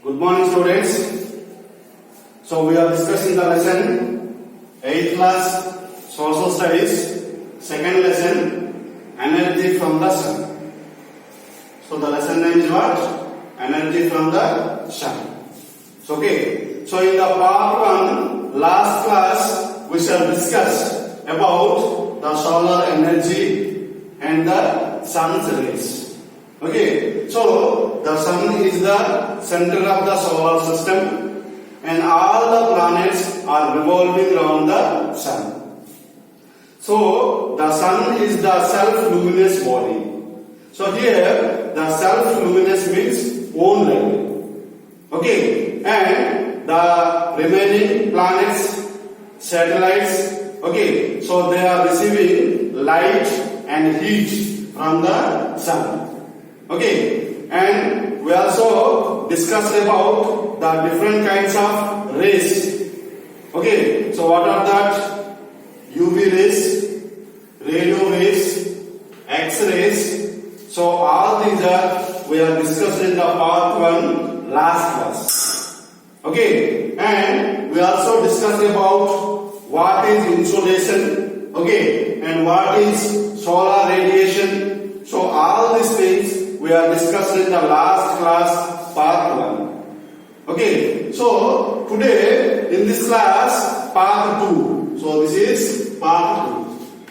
Good morning, students. So we are discussing the lesson 8th class Social Studies, second lesson Energy from the Sun. So the lesson name is what? Energy from the Sun. So okay. So in the part 1, last class we shall discuss about the solar energy and the sun's rays. Okay. So the sun is the center of the solar system, and all the planets are revolving around the sun. So the sun is the self-luminous body. So here the self-luminous means own light. Okay, and the remaining planets, satellites, okay, so they are receiving light and heat from the sun. Okay, and we also discussed about the different kinds of rays. Okay, so what are that? UV rays, radio rays, X-rays. So all these are we have discussed in the part 1 last class. Okay, and we also discussed about what is insolation, okay, and what is solar radiation. So all these things we are discussed in the last class, part 1. Okay, so today in this class, part 2. So this is part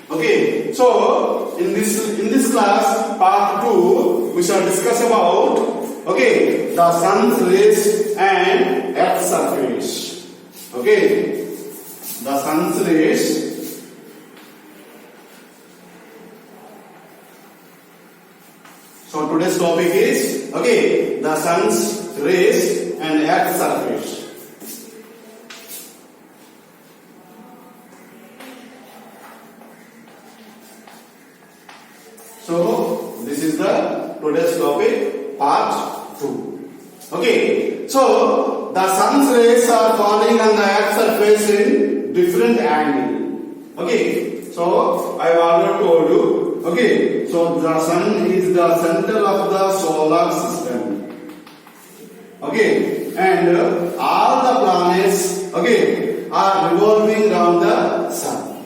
2. Okay, so in this class, part 2, we shall discuss about, okay, the sun's rays and Earth's surface. Okay, the sun's rays. So today's topic is, okay, the sun's rays and Earth's surface. So this is the today's topic, part 2. Okay, so the sun's rays are falling on the Earth's surface in different angle. Okay, so I have already told you. Okay, so the sun is the center of the solar system. Okay, and all the planets, okay, are revolving around the sun.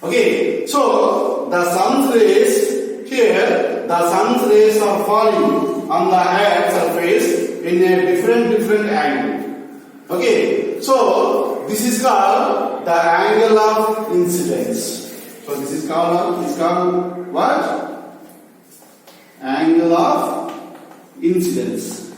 Okay, so the sun's rays, here the sun's rays are falling on the Earth's surface in a different angle. Okay, so this is called the angle of incidence. So this is called what? Angle of incidence.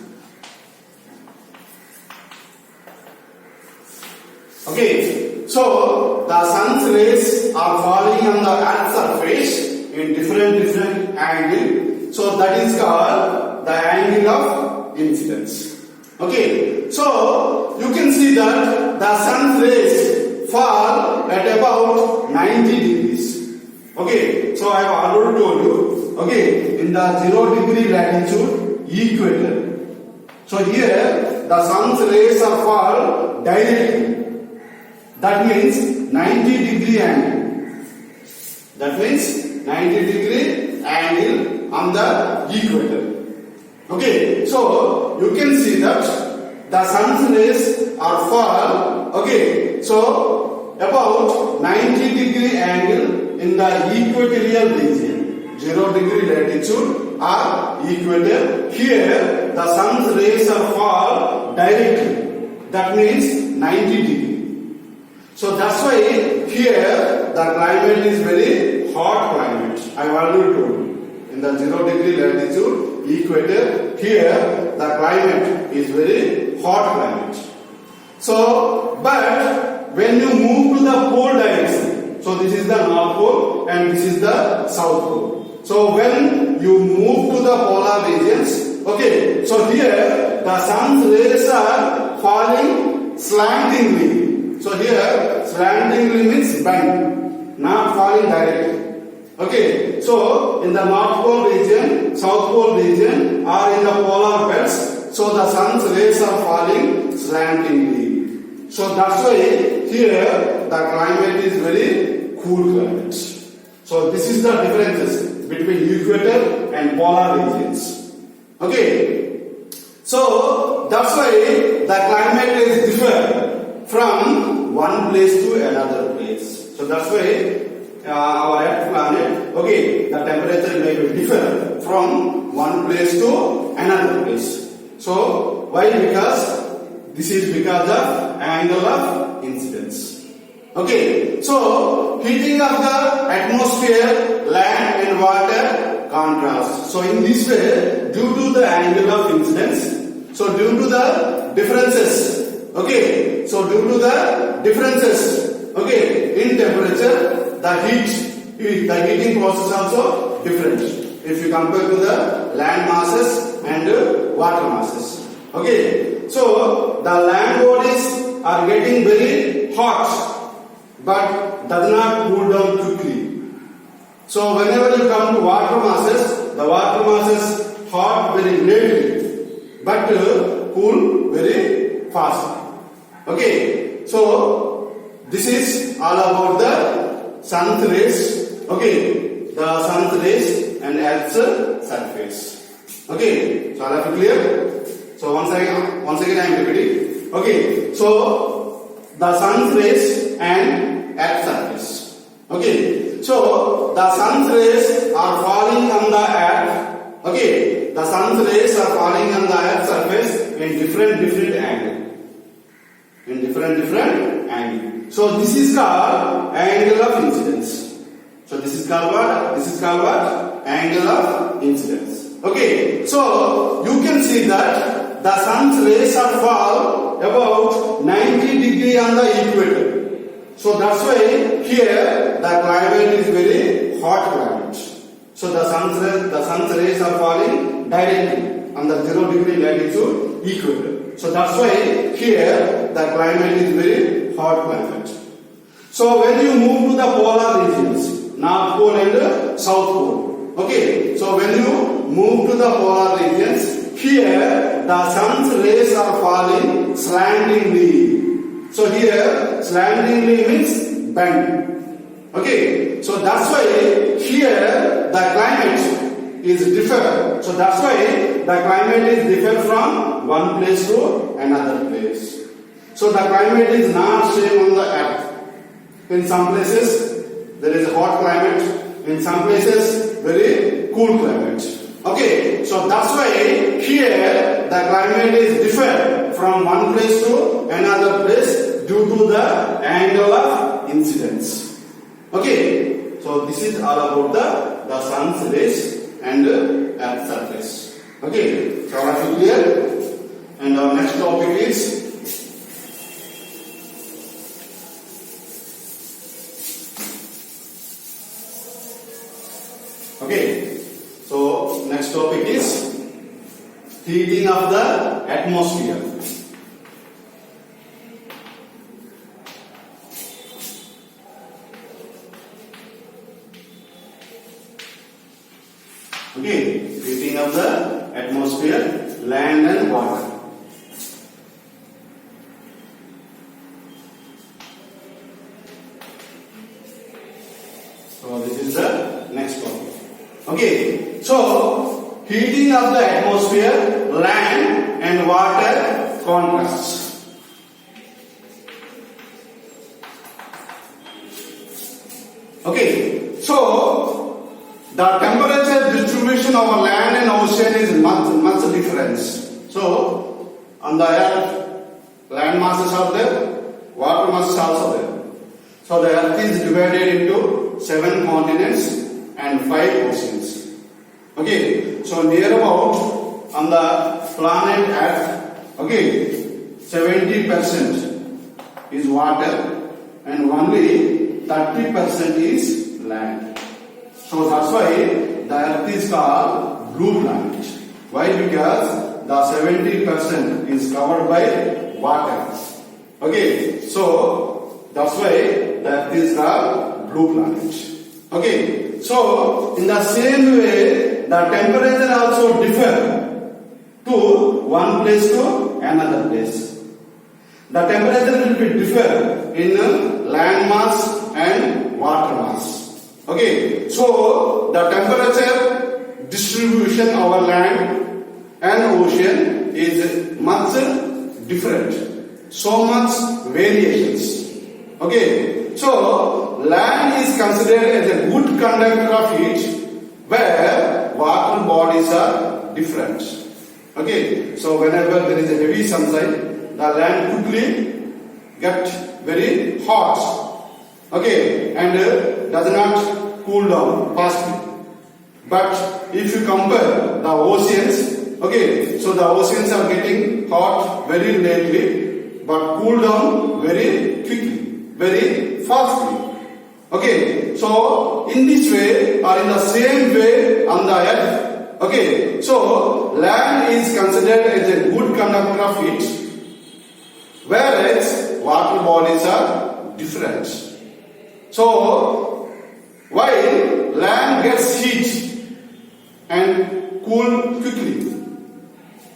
Okay, so the sun's rays are falling on the Earth's surface in different angle. So that is called the angle of incidence. Okay, so you can see that the sun's rays fall at about 90 degrees. Okay, so I have already told you, okay, in the 0 degree latitude equator. So here the sun's rays are fall directly. That means 90 degree angle. That means 90 degree angle on the equator. Okay, so you can see that the sun's rays are fall, okay, so about 90 degree angle in the equatorial region, 0 degree latitude or equator. Here the sun's rays are fall directly. That means 90 degree. So that's why here the climate is very hot climate. I have already told you. In the 0 degree latitude equator, here the climate is very hot climate. So, but when you move to the pole direction, so this is the North Pole and this is the South Pole. So when you move to the polar regions, okay, so here the sun's rays are falling slantingly. So here slantingly means bend, not falling directly. Okay, so in the North Pole region, South Pole region or in the polar belts, so the sun's rays are falling slantingly. So that's why here the climate is very cool climate. So this is the differences between equator and polar regions. Okay, so that's why the climate is different from one place to another place. So that's why our Earth planet, okay, the temperature may be different from one place to another place. So why? Because this is because of angle of incidence. Okay, so heating of the atmosphere, land and water contrast. So in this way, due to the angle of incidence, so due to the differences, okay, so due to the differences, okay, in temperature, the heating process also different if you compare to the land masses and water masses. Okay, so the land bodies are getting very hot but does not cool down quickly. So whenever you come to water masses, the water masses hot very lately but cool very fast. Okay, so this is all about the sun's rays. Okay, the sun's rays and Earth's surface. Okay, so all of you clear? So once again I am repeating. Okay, so the sun's rays and Earth's surface. Okay, so the sun's rays are falling on the Earth. Okay, the sun's rays are falling on the Earth's surface in different angle. In different angle. So this is called angle of incidence. So this is called what? This is called what? Angle of incidence. Okay, so you can see that the sun's rays are fall about 90 degree on the equator. So that's why here the climate is very hot climate. So the sun's rays are falling directly on the 0 degree latitude equator. So that's why here the climate is very hot climate. So when you move to the polar regions, North Pole and South Pole. Okay, so when you move to the polar regions, here the sun's rays are falling slantingly. So here slantingly means bend. Okay, so that's why here the climate is different. So that's why the climate is different from one place to another place. So the climate is not same on the Earth. In some places there is a hot climate, in some places very cool climate. Okay, so that's why here the climate is different from one place to another place due to the angle of incidence. Okay, so this is all about the sun's rays and Earth's surface. Okay, so are you clear? And our next topic is next topic is heating of the atmosphere. Okay, heating of the atmosphere, land and water. So this is the next topic. Okay, so heating of the atmosphere, land and water contrasts. Okay, so the temperature distribution of land and ocean is much different. So on the Earth, land masses are there, water masses also there. So the Earth is divided into 7 continents and 5 oceans. Okay, so near about on the planet Earth, okay, 70% is water and only 30% is land. So that's why the Earth is called blue planet. Why? Because the 70% is covered by water. Okay, so that's why the Earth is called blue planet. Okay, so in the same way, the temperature also differ to one place to another place. The temperature will be differ in land mass and water mass. Okay, so the temperature distribution over land and ocean is much different. So much variations. Okay. So land is considered as a good conductor of heat where water bodies are different. Okay. So whenever there is a heavy sunshine, the land quickly get very hot. Okay. And does not cool down fastly. But if you compare the oceans, okay, so the oceans are getting hot very lately, but cool down very quickly, very fastly. Okay, so in this way or in the same way on the earth, okay, so land is considered as a good conductor of heat, whereas water bodies are different. So while land gets heat and cool quickly.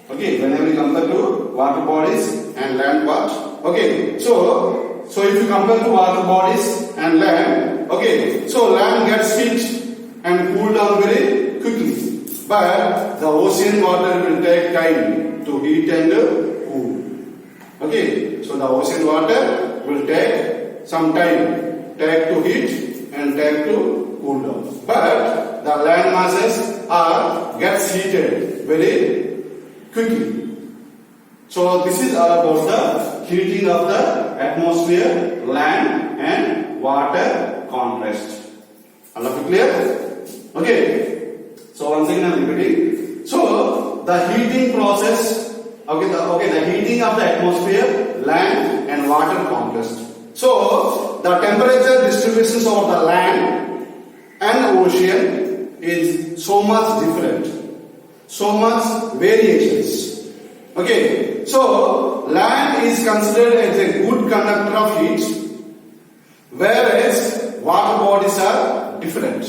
Okay, whenever you compare to water bodies and land part. Okay, so if you compare to water bodies and land, okay, so land gets heat and cool down very quickly. But the ocean water will take time to heat and cool. Okay, so the ocean water will take some time, take to heat and take to cool down. But the land masses gets heated very quickly. So this is all about the heating of the atmosphere, land and water contrast. All of you clear? Okay. So once again I am repeating. So the heating process, the heating of the atmosphere, land and water contrast. So the temperature distributions of the land and ocean is so much different, so much variations. Okay, so land is considered as a good conductor of heat, whereas water bodies are different.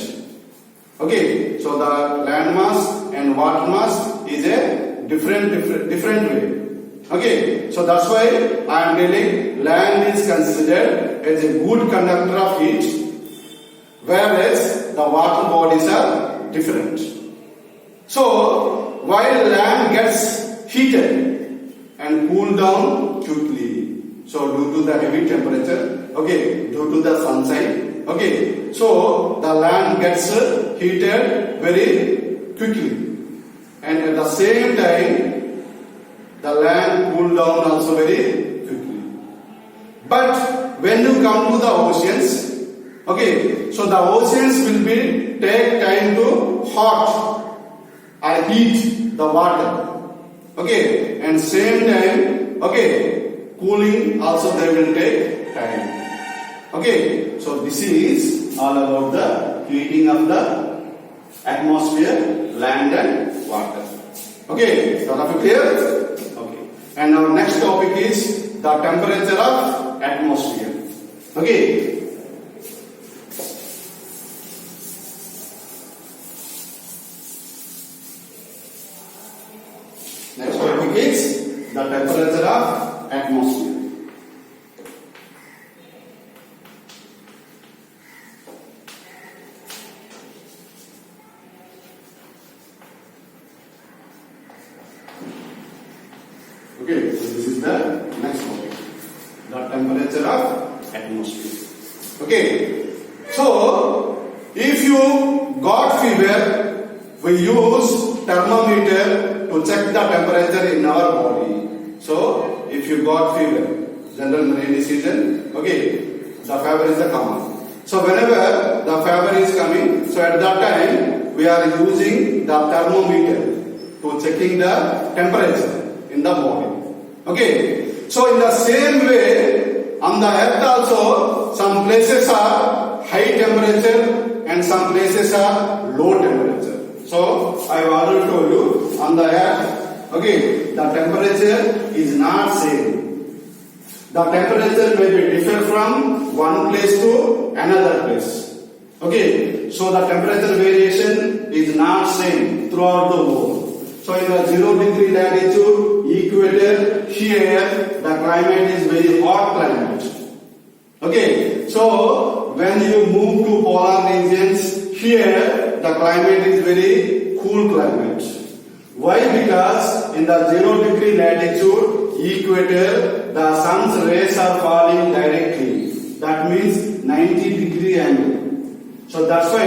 Okay, so the land mass and water mass is a different way. Okay, so that's why I am telling land is considered as a good conductor of heat, whereas the water bodies are different. So while land gets heated and cooled down quickly, so due to the heavy temperature, okay, due to the sunshine, okay, so the land gets heated very quickly, and at the same time the land cooled down also very quickly. But when you come to the oceans, okay, so the oceans will take time to hot or heat the water. Okay, and same time, okay, cooling also they will take time. Okay, so this is all about the heating of the atmosphere, land and water. Okay, so all of you clear? Okay, and our next topic is the temperature of atmosphere. Okay. Next topic is the temperature of atmosphere. Okay, so this is the next topic, the temperature of atmosphere. Okay, so if you got fever, we use thermometer to check the temperature in our body. So if you got fever, general rainy season, okay, the fever is the common. So whenever the fever is coming, so at that time we are using the thermometer to checking the temperature in the body. Okay, so in the same way on the earth also, some places are high temperature and some places are low temperature. So I have already told you, on the earth, okay, the temperature is not same. The temperature may be different from one place to another place. Okay, so the temperature variation is not same throughout the world. So in the 0 degree latitude, equator, here the climate is very hot climate. Okay, so when you move to polar regions, here the climate is very cool climate. Why? Because in the 0 degree latitude equator, the sun's rays are falling directly. That means 90-degree angle. So that's why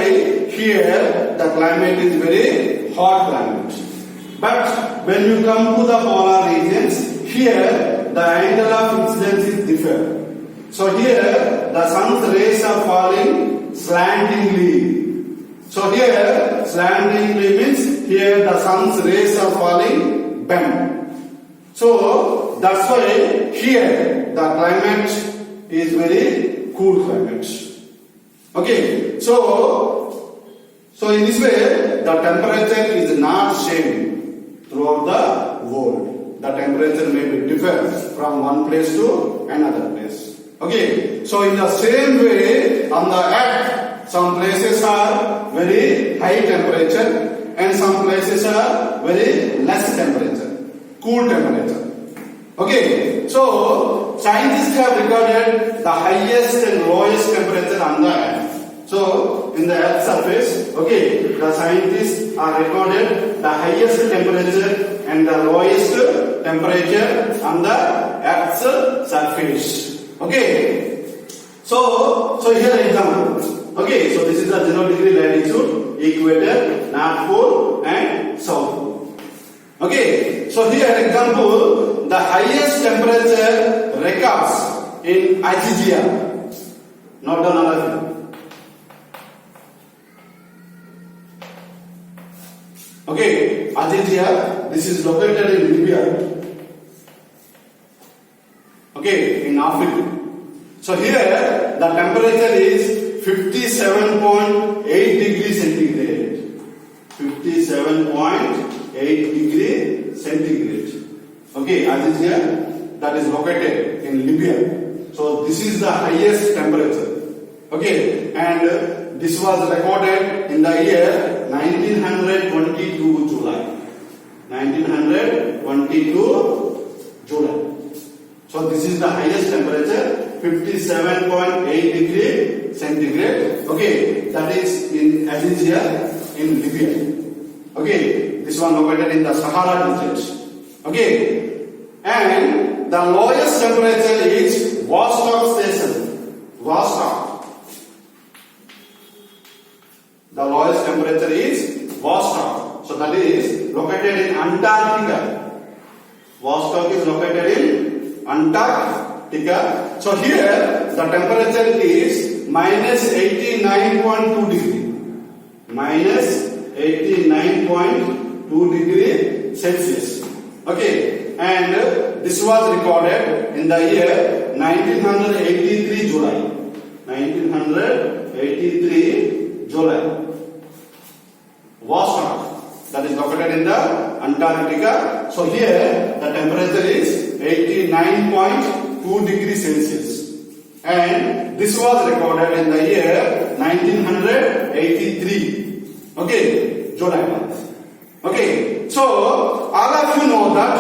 here the climate is very hot climate. But when you come to the polar regions, here the angle of incidence is different. So here the sun's rays are falling slantingly. So here slantingly means here the sun's rays are falling bent. So that's why here the climate is very cool climate. Okay, so in this way the temperature is not same throughout the world. The temperature may be different from one place to another place. Okay, so in the same way on the earth, some places are very high temperature and some places are very less temperature, cool temperature. Okay, so scientists have recorded the highest and lowest temperature on the earth. So in the earth surface, okay, the scientists are recorded the highest temperature and the lowest temperature on the earth's surface. Okay, so here example. Okay, so this is the 0 degree latitude, equator, North Pole and South Pole. Okay, so here example, the highest temperature records in Azizia. Note down all of you. Okay, Azizia, this is located in Libya. Okay, in Africa. So here the temperature is 57.8 degrees centigrade. 57.8 degree centigrade. Okay, Azizia, that is located in Libya. So this is the highest temperature. Okay, and this was recorded in the year 1922 July. 1922 July. So this is the highest temperature, 57.8 degree centigrade. Okay, that is in Azizia in Libya. Okay, this one located in the Sahara Desert. Okay, and the lowest temperature is Vostok Station. Vostok. The lowest temperature is Vostok. So that is located in Antarctica. Vostok is located in Antarctica. So here the temperature is minus 89.2 degree. Minus 89.2 degree Celsius. Okay, and this was recorded in the year 1983 July. 1983 July. Vostok, that is located in the Antarctica. So here the temperature is 89.2 degrees Celsius. And this was recorded in the year 1983. Okay, July month. Okay, so all of you know that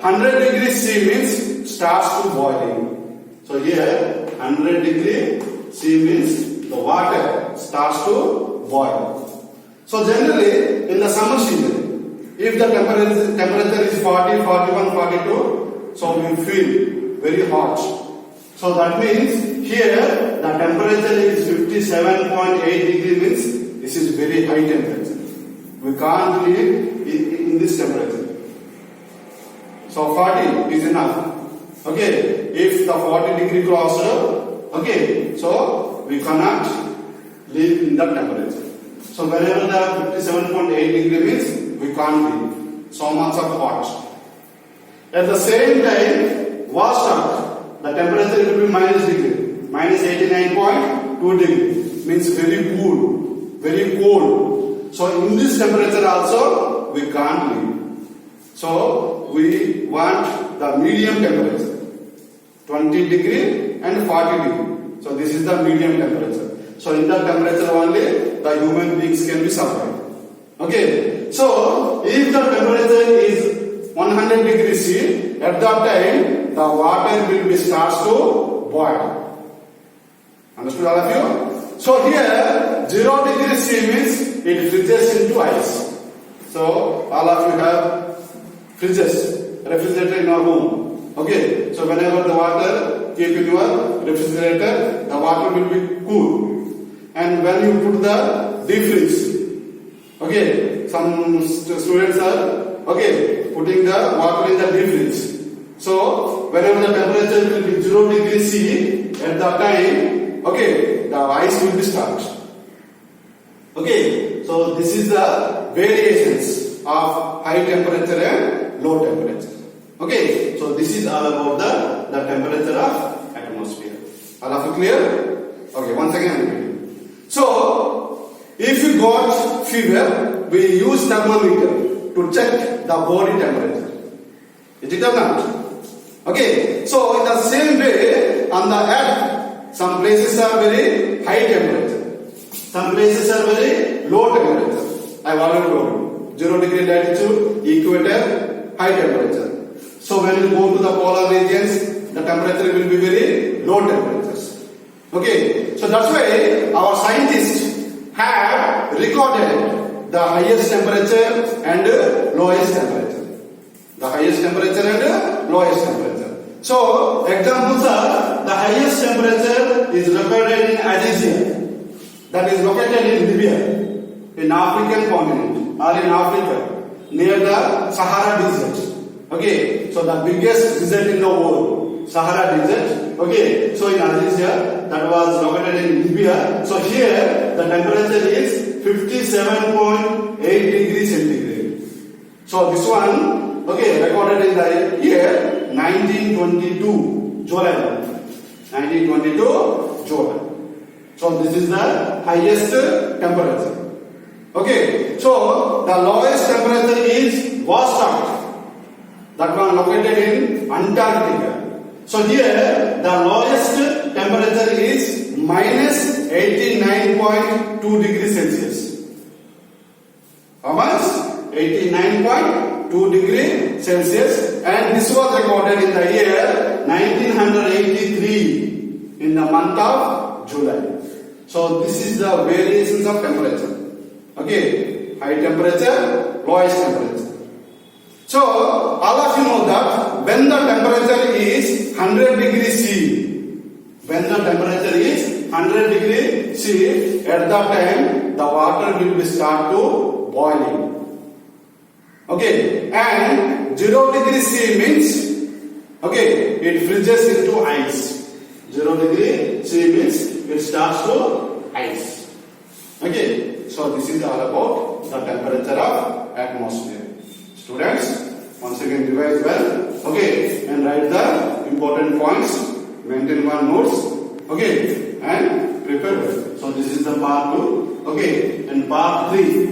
100 degrees C means starts to boiling. So here 100 degree C means the water starts to boil. So generally in the summer season, if the temperature is 40, 41, 42, so we feel very hot. So that means here the temperature is 57.8 degree means this is very high temperature. We can't live in this temperature. So 40 is enough. Okay, if the 40 degree crossed, okay, so we cannot live in that temperature. So whenever the 57.8 degree means we can't live. So much of hot. At the same time, Vostok, the temperature will be minus degree. Minus 89.2 degree means very cool, very cold. So in this temperature also we can't live. So we want the medium temperature, 20 degree and 40 degree. So this is the medium temperature. So in that temperature only the human beings can be survived. Okay. So if the temperature is 100 degrees C, at that time the water will be starts to boil. Understood all of you? So here 0 degree C means it freezes into ice. So all of you have fridges, refrigerator in your home. Okay, so whenever the water keep in your refrigerator, the water will be cool. And when you put the deep freeze, okay, some students are putting the water in the deep freeze. So whenever the temperature will be 0 degrees C, at that time, the ice will be start. Okay, so this is the variations of high temperature and low temperature. Okay, so this is all about the temperature of atmosphere. All of you clear? Okay, once again. So, if you got fever, we use thermometer to check the body temperature. Is it or not? Okay, so in the same way, on the earth, some places are very high temperature. Some places are very low temperature. I have already told you. 0 degree latitude, equator, high temperature. So when you go to the polar regions, the temperature will be very low temperatures. Okay, so that's why our scientists have recorded the highest temperature and lowest temperature. The highest temperature and lowest temperature. So examples are the highest temperature is recorded in Asia. That is located in Libya, in African continent or in Africa, near the Sahara Desert. Okay, so the biggest desert in the world, Sahara Desert. Okay, so in Asia, that was located in Libya. So here the temperature is 57.8 degrees centigrade. So this one, recorded in the year 1922, July. 1922, July. So this is the highest temperature. Okay, so the lowest temperature is Vostok. That one located in Antarctica. So here the lowest temperature is minus 89.2 degrees Celsius. How much? 89.2 degrees Celsius, and this was recorded in the year 1983 in the month of July. So this is the variations of temperature. Okay, high temperature, lowest temperature. So all of you know that when the temperature is 100 degrees C, when the temperature is 100 degrees C, at that time the water will be start to boiling. Okay, and 0 degrees C means it freezes into ice. 0 degree C means it starts to ice. Okay, so this is all about the temperature of atmosphere. Students, once again revise well, and write the important points, maintain one notes, and prepare well. So this is the part 2, and part 3.